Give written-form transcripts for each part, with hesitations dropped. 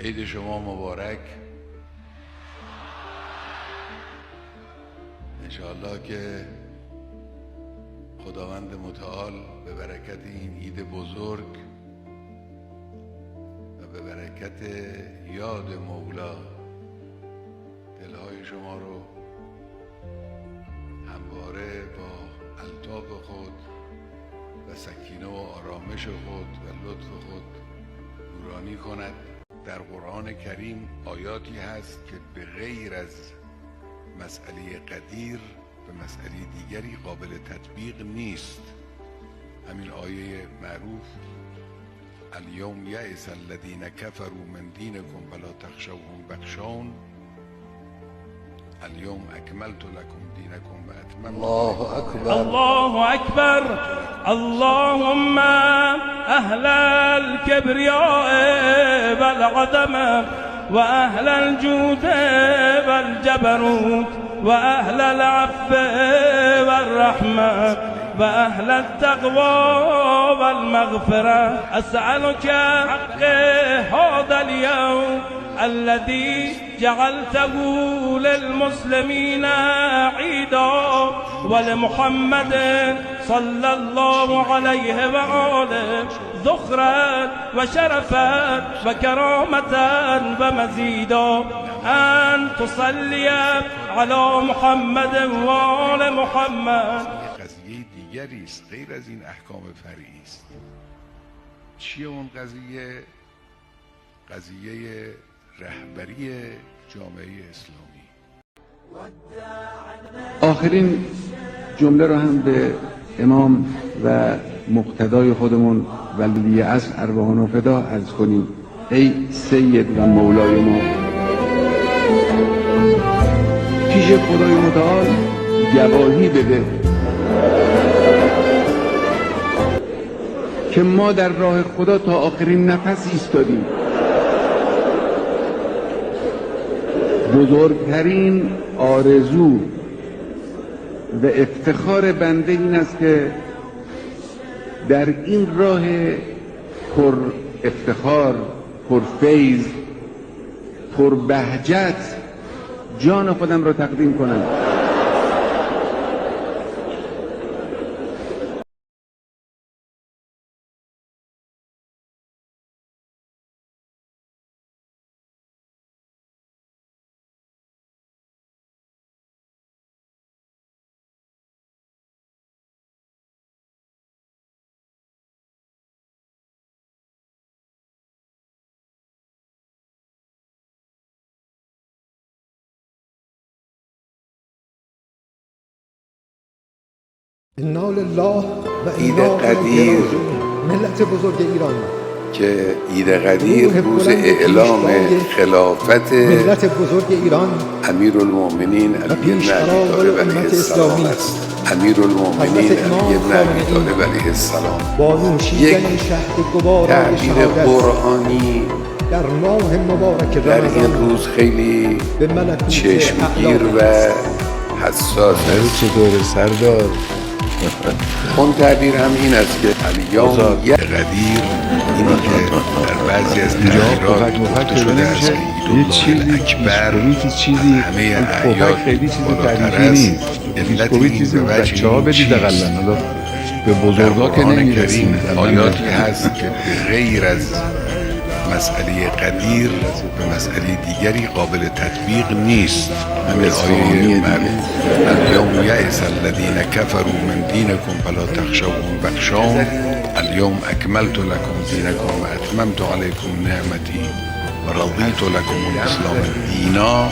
عید شما مبارک. انشاءالله که خداوند متعال به برکت این عید بزرگ و به برکت یاد مولا دلهای شما رو همواره با الطاف خود و سکینه و آرامش خود و لطف خود نورانی کند. در قرآن کریم آیاتی هست که به غیر از مسئله قدیر به مسئله دیگری قابل تطبیق نیست. همین آیه معروف الیوم یئس الذین کفروا من دینکم فلا تخشوهم واخشون الیوم اکملت لکم دینکم و اتممت. الله اکبر، الله اکبر. اللهم اهل الكبرياء والعظمه واهل الجود والجبروت واهل العفو والرحمه واهل التقوى والمغفره اسالك حق هذا اليوم الذي جعلته للمسلمين عيدا ولمحمد صلى الله عليه وآله ذخرا وشرفا وكرامة ومزيدا أن تصلي على محمد وآل محمد. قضیه دیگری است غیر از این احکام فرعی است. چیه اون قضیه؟ قضیه رهبری جامعه اسلامی. آخرین جمله رو هم به امام و مقتدای خودمون ولی عصر ارواحنا فدا عرض کنیم. ای سید و مولای ما، پیش خدای متعال گواهی بده که ما در راه خدا تا آخرین نفس ایستادیم. بزرگترین آرزو و افتخار بنده این است که در این راه پر افتخار، پر فیض، پر بهجت جان خودم را تقدیم کنم. انا لله و عید انا قدیر ملت بزرگ ایران که عید قدیر روز اعلام خلافت ملت بزرگ ایران امیرالمومنین علی بن ابی طالب علیه السلام است. امیرالمومنین علی بن ابی طالب علیه السلام با نوشیدن شهد گوارای تعبیر شهادت قرآنی در ماه مبارک در این رمضان روز خیلی به ملکوت چشمگیر و اعلی حساس است. چطور سردار؟ اون تعبیر هم این است که الیوم یک قدیر، اینی که در بعضی از تحریرات گفته شده است که عید الله اکبر چیزی همه اعیاد خیلی چیزی بالاتر تاریخی است. نیست. علت این چیزی به وجه بچه‌ها این بدید چیست؟ اقلا به در بزرگا که قرآن نمیرسیم. کریم آیاتی هست که به غیر از مسئله قدیر به مسئله دیگری قابل تطبیق نیست. همین آیه معروف الیوم یئس الذین کفروا من دینکم فلا تخشوهم واخشون الیوم اکملت لکم دینکم و اتممت علیکم نعمتی و رضیت لکم الاسلام دینا.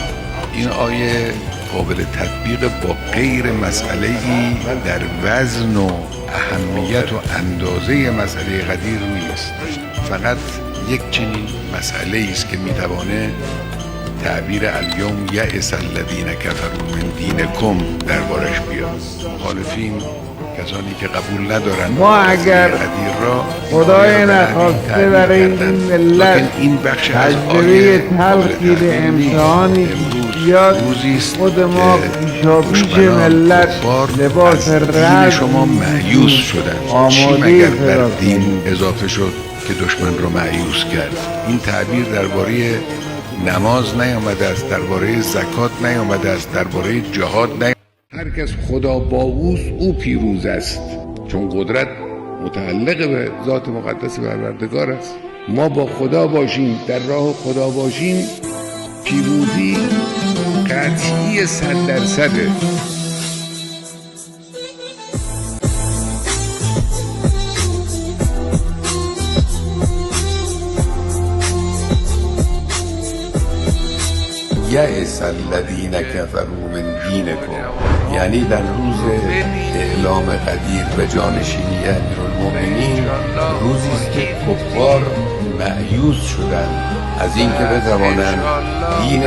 این آیه قابل تطبیق با غیر مسئله‌ای در وزن و اهمیت و اندازه مسئله قدیر نیست. فقط یک چنین مسئله است که میتوانه تعبیر الیوم یئس الذین کفروا من دینکم دربارش بیاد. مخالفین، کسانی که قبول ندارن ما اگر قدیر را خدای نخواسته برای این ملت این بخش از تجربه تلخی به امتحانی بیاد، خود ما پیشاپیش ملت لباس دین رزم شما مایوس شدن. چی آماده مگر بر فراخ دین اضافه شد که دشمن رو مأیوس کرد. این تعبیر درباره نماز نیامده است، درباره زکات نیامده است، درباره جهاد نیامده. هر کس خدا با اوست او پیروز است، چون قدرت متعلق به ذات مقدس پروردگار است. ما با خدا باشیم، در راه خدا باشیم، پیروزی قطعی 100%. یأس الذین کفروا من دینکم، یعنی در روز اعلام قدیر به جانشینی امیرالمؤمنین، روزی است که کفار مأیوس شدند از اینکه بتوانند دین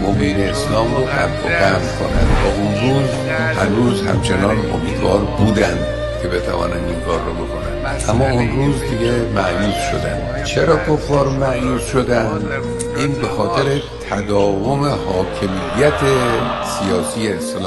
مبین اسلام رو حق و قم کنند. و اون روز هنوز همچنان امیدوار بودند که بتوانند این کار رو بکنند، اما اون روز دیگه مأیوس شدند. چرا کفار مأیوس شدند؟ این به خاطر تداوم حاکمیت سیاسی اسلام.